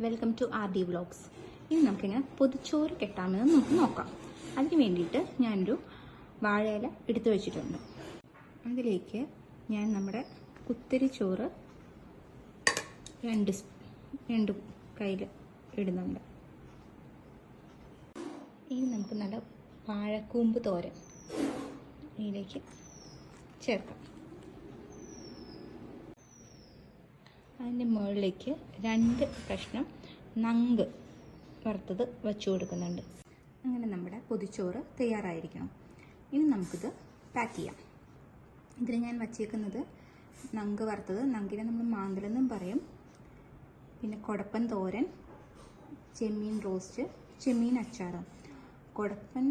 Welcome to R D vlogs. ഇനി നമുക്കിങ്ങനെ പൊതിച്ചോറ് കെട്ടാമെന്ന് നമുക്ക് നോക്കാം. അതിന് വേണ്ടിയിട്ട് ഞാനൊരു വാഴയില എടുത്തു വെച്ചിട്ടുണ്ട്. അതിലേക്ക് ഞാൻ നമ്മുടെ കുത്തരി ചോറ് രണ്ട് കയ്യിൽ ഇടുന്നുണ്ട്. ഇനി നമുക്ക് നല്ല വാഴക്കൂമ്പ് തോരൻ ഇതിലേക്ക് ചേർക്കാം. അതിൻ്റെ മുകളിലേക്ക് 2 കഷ്ണം നങ്ക് വറുത്തത് വെച്ചു കൊടുക്കുന്നുണ്ട്. അങ്ങനെ നമ്മുടെ പൊതിച്ചോറ് തയ്യാറായിരിക്കണം. ഇനി നമുക്കിത് പാക്ക് ചെയ്യാം. ഇതിന് ഞാൻ വച്ചേക്കുന്നത് നങ്ക് വറുത്തത്, നങ്കിനെ നമ്മൾ മാന്തലെന്നും പറയും, പിന്നെ കൊടപ്പൻ തോരൻ, ചെമ്മീൻ റോസ്റ്റ്, ചെമ്മീൻ അച്ചാറ്. കൊടപ്പൻ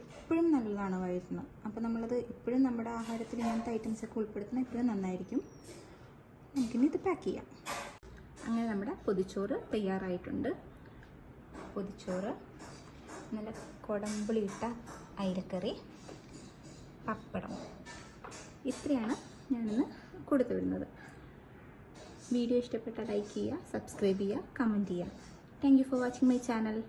എപ്പോഴും നല്ലതാണ് വയറ്റിന്. അപ്പോൾ നമ്മളത് എപ്പോഴും നമ്മുടെ ആഹാരത്തിൽ ഇങ്ങനത്തെ ഐറ്റംസൊക്കെ ഉൾപ്പെടുത്തുന്നത് എപ്പോഴും നന്നായിരിക്കും. നമുക്കിനി ഇത് പാക്ക് ചെയ്യാം. അങ്ങനെ നമ്മുടെ പൊതിച്ചോറ് തയ്യാറായിട്ടുണ്ട്. പൊതിച്ചോറ്, നല്ല കുടംപുളിയിട്ട അയിലക്കറി, പപ്പടം, ഇത്രയാണ് ഞാനിന്ന് കൊടുത്തു വിടുന്നത്. വീഡിയോ ഇഷ്ടപ്പെട്ടാൽ ലൈക്ക് ചെയ്യുക, സബ്സ്ക്രൈബ് ചെയ്യുക, കമൻറ്റ് ചെയ്യുക. Thank you for watching my channel.